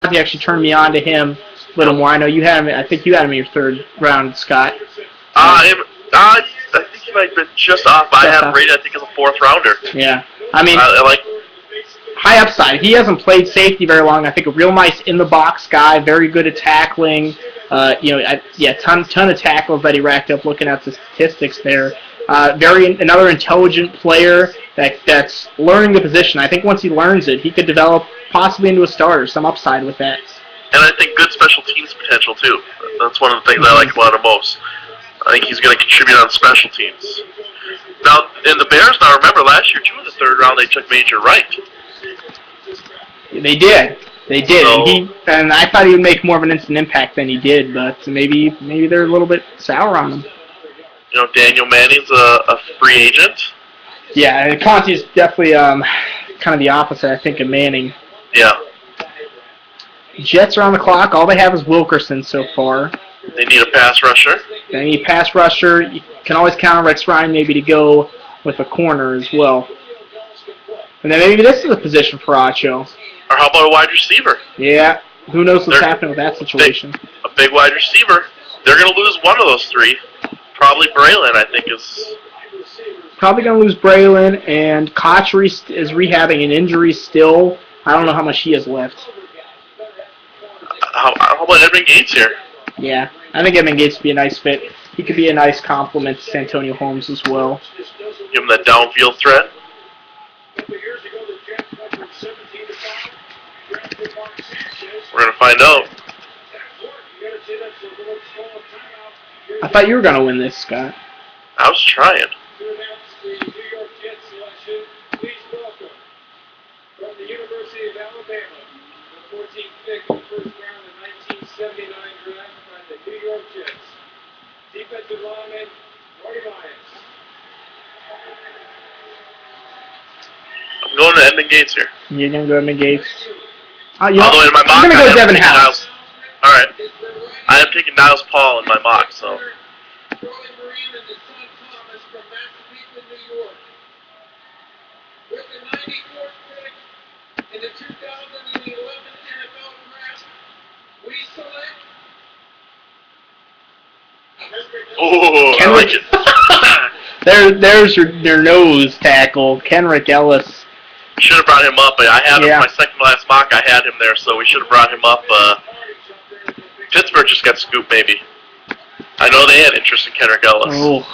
Conti actually turned me on to him a little more. I know you had him. I think you had him in your third round, Scott. I think he might have been just off. But I have him rated, I think, as a fourth rounder. Yeah. I mean, I like high upside. He hasn't played safety very long. I think a real nice in the box guy, very good at tackling. Ton of tackles that he racked up. Looking at the statistics there, another intelligent player that's learning the position. I think once he learns it, he could develop possibly into a starter. Some upside with that. And I think good special teams potential too. That's one of the things I like about him most. I think he's going to contribute on special teams. Now, in the Bears, remember last year too in the third round they took Major Wright. They did. So, and I thought he would make more of an instant impact than he did, but maybe they're a little bit sour on him. Daniel Manning's a free agent. Yeah, Conti's definitely kind of the opposite, I think, of Manning. Yeah. Jets are on the clock. All they have is Wilkerson so far. They need a pass rusher. They need a pass rusher. You can always count on Rex Ryan maybe to go with a corner as well. And then maybe this is a position for Acho. Or how about a wide receiver? Yeah, who knows what's happening with that situation. A big wide receiver. They're going to lose one of those three. Probably Braylon, I think, is... Probably going to lose Braylon, and Kotchery is rehabbing an injury still. I don't know how much he has left. How about Edmund Gates here? Yeah, I think Edmund Gates would be a nice fit. He could be a nice complement to Santonio Holmes as well. Give him that downfield threat. We're going to find out. I thought you were going to win this, Scott. I was trying. I'm going to Edmund Gates here. You're going to go Edmund Gates. Although in my mock, I'm going to go Devin House. All right. I am taking Niles Paul in my mock, so. Oh, I like it. There's your nose tackle, Kenrick Ellis. Should have brought him up. I had him my second last mock. I had him there, so we should have brought him up. Pittsburgh just got scooped, maybe. I know they had interest in Kenrick Ellis. Oh,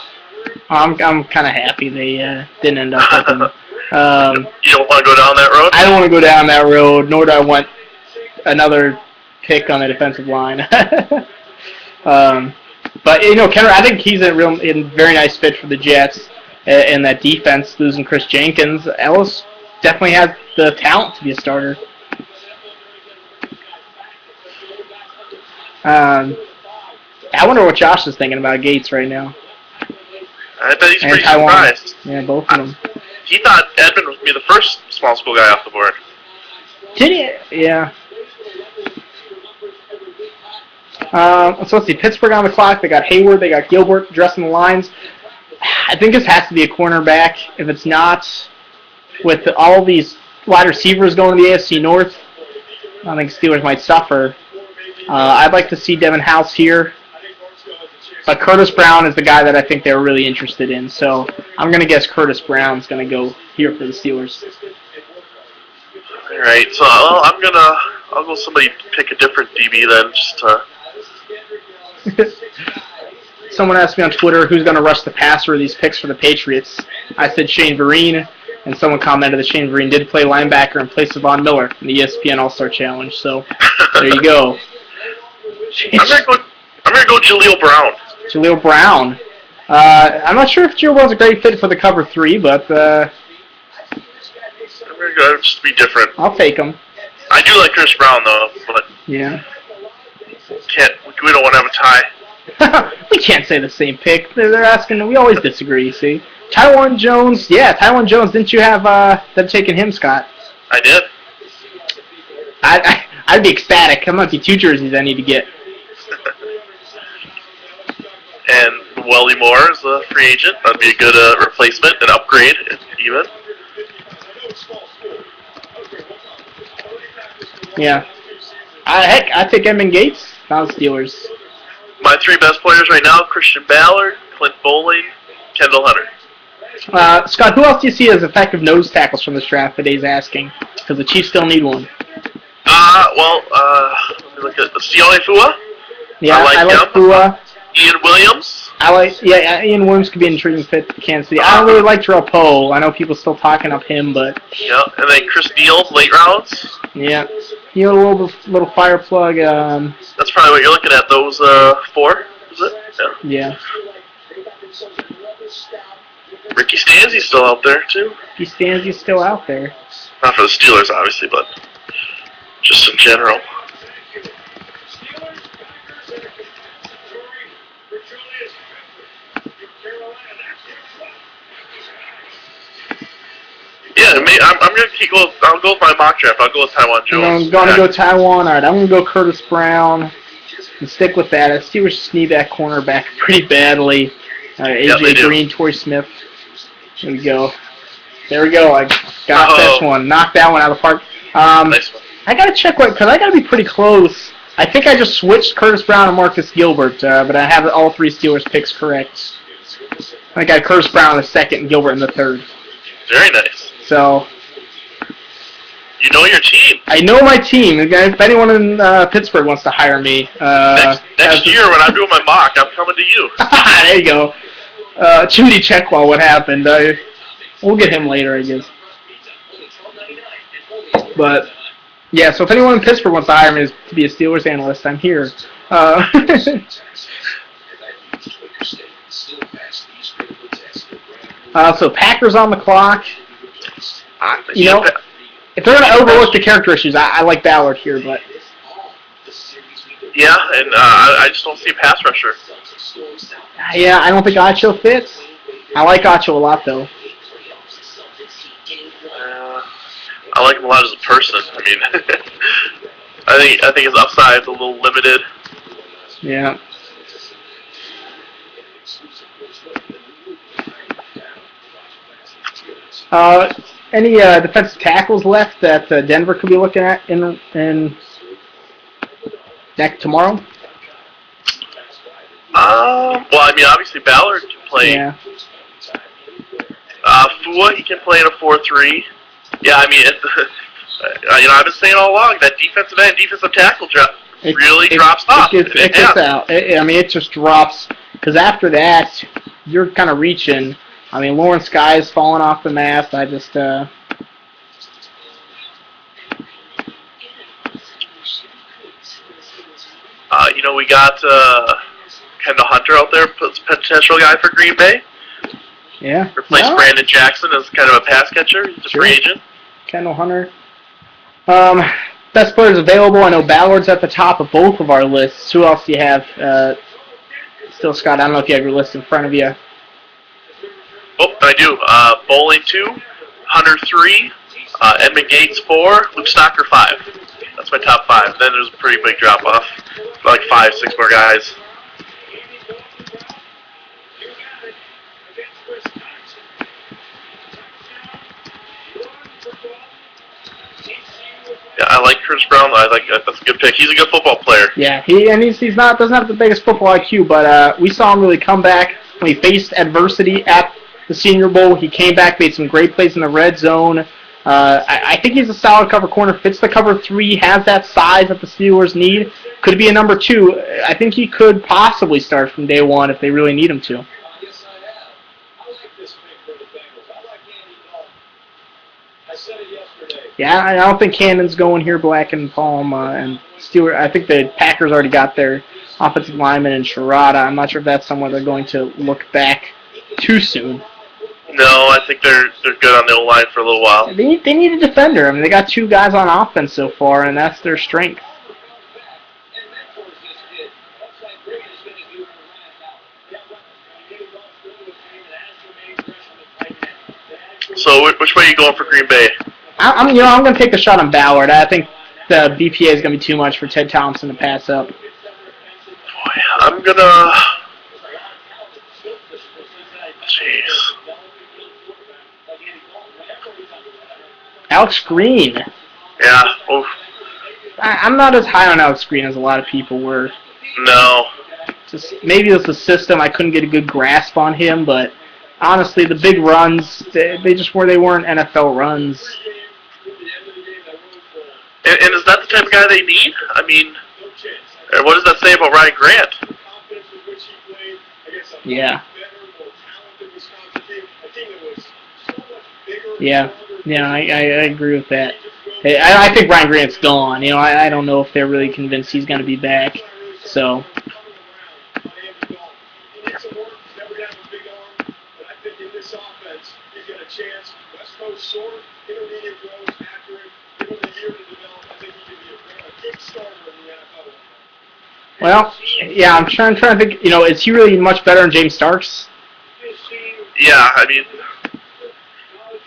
I'm kind of happy they didn't end up with him. You don't want to go down that road? I don't want to go down that road, nor do I want another pick on the defensive line. But Kenrick, I think he's a very nice fit for the Jets and that defense. Losing Chris Jenkins, Ellis definitely has the talent to be a starter. I wonder what Josh is thinking about Gates right now. I bet he's pretty surprised. Yeah, both of them. He thought Edmund would be the first small school guy off the board. Did he? Yeah. So let's see. Pittsburgh on the clock. They got Hayward. They got Gilbert dressing the lines. I think this has to be a cornerback. If it's not, with all these wide receivers going to the AFC North, I think Steelers might suffer. I'd like to see Devin House here. But Curtis Brown is the guy that I think they were really interested in. So I'm going to guess Curtis Brown's going to go here for the Steelers. All right. So I'll go somebody pick a different DB then. Someone asked me on Twitter who's going to rush the passer of these picks for the Patriots. I said Shane Vereen, and someone commented that Shane Vereen did play linebacker in place of Von Miller in the ESPN All-Star Challenge. So there you go. I'm going to go Jaleel Brown. Jaleel Brown. I'm not sure if Jaleel Brown's a great fit for the cover 3, but I'm going to go just be different. I'll take him. I do like Chris Brown, though, but yeah. We don't want to have a tie. We can't say the same pick. They're asking. We always disagree. See, Tywan Jones. Yeah, Tywan Jones. Didn't you have them taking him, Scott? I did. I'd be ecstatic. I'm going to see 2 jerseys I need to get. And Wally Moore is a free agent. That'd be a good replacement, an upgrade, even. Yeah. Heck, I take Edmund Gates, not the Steelers. My 3 best players right now: Christian Ballard, Clint Bowling, Kendall Hunter. Scott, who else do you see as effective nose tackles from this draft? Today's asking because the Chiefs still need one. Let me look at Sione Fua. Yeah, I like him. Fua. Ian Williams. Ian Williams could be an intriguing fit for Kansas City. I don't really like Terrell Poe. I know people still talking up him, but Yeah, and then Chris Neal, late rounds. yeah, you know, a little fire plug. That's probably what you're looking at. Those 4, is it? Yeah. Yeah, Ricky Stanzi's still out there too. he stands. He's still out there. Not for the Steelers, obviously, but just in general. Yeah, I'm gonna keep going. I'll go with my mock draft. I'll go with Taiwan You know, Jones. I'm gonna go Taiwan. All right, I'm gonna go Curtis Brown and stick with that. The Steelers just need that cornerback pretty badly. Yeah, they AJ do. Green, Torrey Smith. There we go. There we go. I got this one. Knocked that one out of the park. Nice one. I gotta check what, because I gotta be pretty close. I think I just switched Curtis Brown and Marcus Gilbert, but I have all 3 Steelers picks correct. I got Curtis Brown in the second and Gilbert in the third. Very nice. So You know your team. I know my team. If anyone in Pittsburgh wants to hire me, Next year when I'm doing my mock, I'm coming to you. there you go. Chimney Checkwell, what happened? We'll get him later, I guess. But yeah, so if anyone in Pittsburgh wants to hire me to be a Steelers analyst, I'm here. So Packers on the clock. You know, if they're going to overlook the character issues, I like Ballard here, but Yeah, and I just don't see a pass rusher. yeah, I don't think Acho fits. I like Acho a lot, though. I like him a lot as a person. I mean, I think his upside is a little limited. Yeah. Any defensive tackles left that Denver could be looking at in next tomorrow? Well, I mean, obviously Ballard can play. Yeah. Fua, he can play in a 4-3. Yeah, I mean, you know, I've been saying all along that defensive end, defensive tackle really drops off. It gets out. I mean, it just drops because after that, you're kind of reaching. I mean, Lawrence Guy is falling off the map. I just you know, we got Kendall Hunter out there, potential guy for Green Bay. yeah. Replace No. Brandon Jackson as kind of a pass catcher. He's a free agent. Kendall Hunter. Best players available. I know Ballard's at the top of both of our lists. Who else do you have? Still, Scott, I don't know if you have your list in front of you. Oh, I do. Bowling 2, Hunter 3, Edmund Gates 4, Luke Stocker 5. That's my top 5. Then there's a pretty big drop off. Like 5, 6 more guys. Yeah, I like Chris Brown. I like that's a good pick. He's a good football player. Yeah, he's not doesn't have the biggest football IQ, but we saw him really come back when he faced adversity at the Senior Bowl. He came back, made some great plays in the red zone. I think he's a solid cover corner. Fits the cover 3, has that size that the Steelers need. Could be a number 2. I think he could possibly start from day 1 if they really need him to. Yeah, I don't think Cannon's going here, Black and Palm, and Stewart. I think the Packers already got their offensive lineman in Sherrod. I'm not sure if that's somewhere they're going to look back too soon. No, I think they're good on the O-line for a little while. They need a defender. I mean, they got 2 guys on offense so far, and that's their strength. So which way are you going for Green Bay? I'm going to take the shot on Ballard. I think the BPA is going to be too much for Ted Thompson to pass up. Boy, I'm gonna. Jeez. Alex Green. Yeah. Oof. I'm not as high on Alex Green as a lot of people were. No. Just maybe it was the system. I couldn't get a good grasp on him, but honestly, the big runs, they just were. They weren't NFL runs. And is that the type of guy they need? I mean, what does that say about Ryan Grant? Yeah. Yeah. Yeah, I agree with that. I think Ryan Grant's gone. You know, I don't know if they're really convinced he's going to be back. So. Well, yeah, I'm trying to think. You know, is he really much better than James Starks? Yeah, I mean,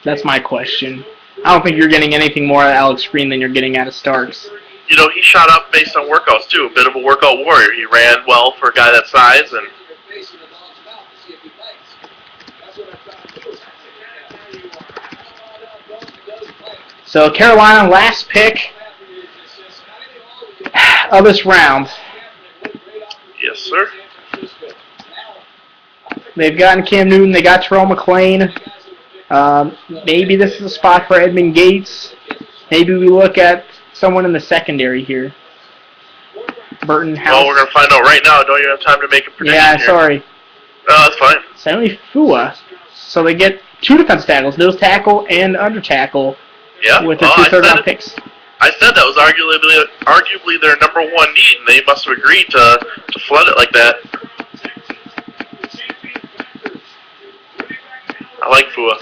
that's my question. I don't think you're getting anything more out of Alex Green than you're getting out of Starks. You know, he shot up based on workouts too. A bit of a workout warrior. He ran well for a guy that size, and so Carolina, last pick of this round. Yes, sir. They've gotten Cam Newton. They got Terrell McClain. Maybe this is a spot for Edmund Gates. Maybe we look at someone in the secondary here. Burton House. Well, we're going to find out right now. Don't you have time to make a prediction Yeah, here? sorry. No, that's fine. Stanley Fua. So they get 2 defense tackles, nose tackle and under tackle, Yeah. with their 2 third-round picks. I said that was arguably their number 1 need, and they must have agreed to flood it like that. I like Fua.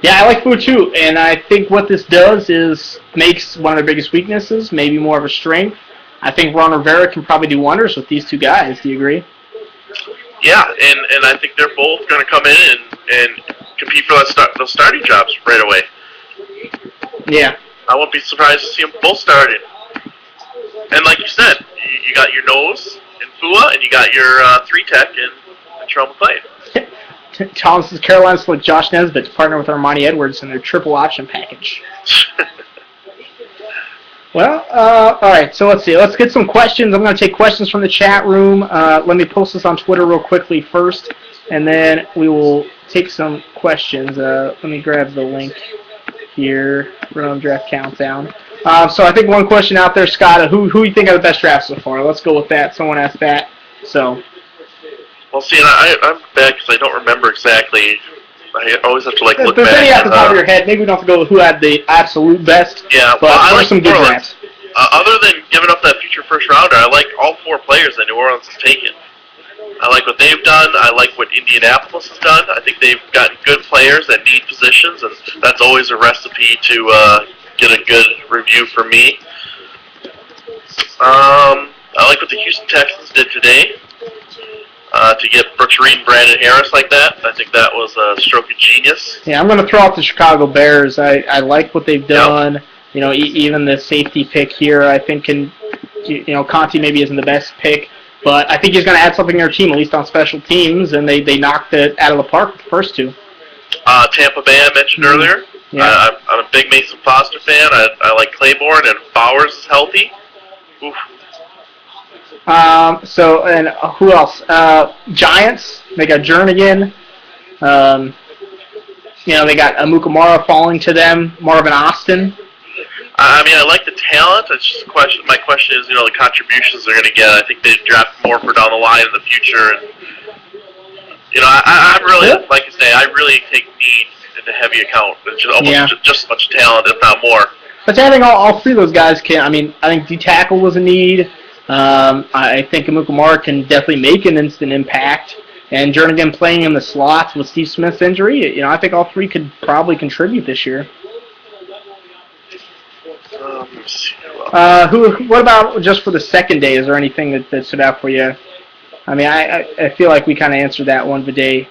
Yeah, I like Fua too, and I think what this does is makes one of their biggest weaknesses maybe more of a strength. I think Ron Rivera can probably do wonders with these 2 guys. Do you agree? Yeah, and I think they're both going to come in and compete for those starting jobs right away. Yeah. I won't be surprised to see them both starting. And like you said, you got your nose in Fua, and you got your 3-tech in Terrell McClain. Thomas Carolina select Josh Nesbitt to partner with Armani Edwards in their triple option package. Well, all right, so let's see. Let's get some questions. I'm going to take questions from the chat room. Let me post this on Twitter real quickly first, and then we will take some questions. Let me grab the link here. Random Draft Countdown. So I think one question out there, Scott, who you think are the best drafts so far? Let's go with that. Someone asked that. So. Well, see, and I'm bad because I don't remember exactly. I always have to look back. If there's any off the top of your head, maybe we don't have to go with who had the absolute best. Yeah, but I like some good drafts. Other than giving up that future first rounder, I like all 4 players that New Orleans has taken. I like what they've done. I like what Indianapolis has done. I think they've gotten good players that need positions, and that's always a recipe to get a good review for me. I like what the Houston Texans did today. To get Brooks Reed and Brandon Harris like that, I think that was a stroke of genius. Yeah, I'm going to throw out the Chicago Bears. I like what they've done. Yep. You know, even the safety pick here, I think Conti maybe isn't the best pick, but I think he's going to add something to their team, at least on special teams, and they knocked it out of the park with the first 2. Tampa Bay I mentioned earlier. Yeah. I'm a big Mason Foster fan. I like Claiborne, and Bowers is healthy. Oof. And who else? Giants. They got Jernigan. They got Amukamara falling to them. Marvin Austin. I mean, I like the talent. It's just my question is, the contributions they're going to get. I think they draft more for down the line in the future. And, I really, like I say, I really take need into heavy account. It's just almost just as much talent, if not more. But I think all 3 of those guys can. I mean, I think D-tackle was a need. I think Amukamara can definitely make an instant impact. And Jernigan playing in the slot with Steve Smith's injury, I think all 3 could probably contribute this year. What about just for the second day? Is there anything that stood out for you? I mean, I feel like we kind of answered that one today.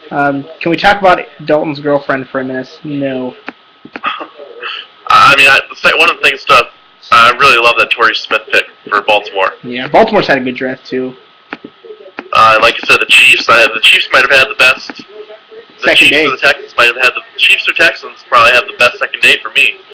Can we talk about Dalton's girlfriend for a minute? No. I mean, one of the things I really love that Torrey Smith pick for Baltimore. Yeah, Baltimore's had a good draft too. Like I said, the Chiefs. The Chiefs might have had the best. The second Chiefs day. And the Texans. might have had the Chiefs or Texans probably have the best second day for me.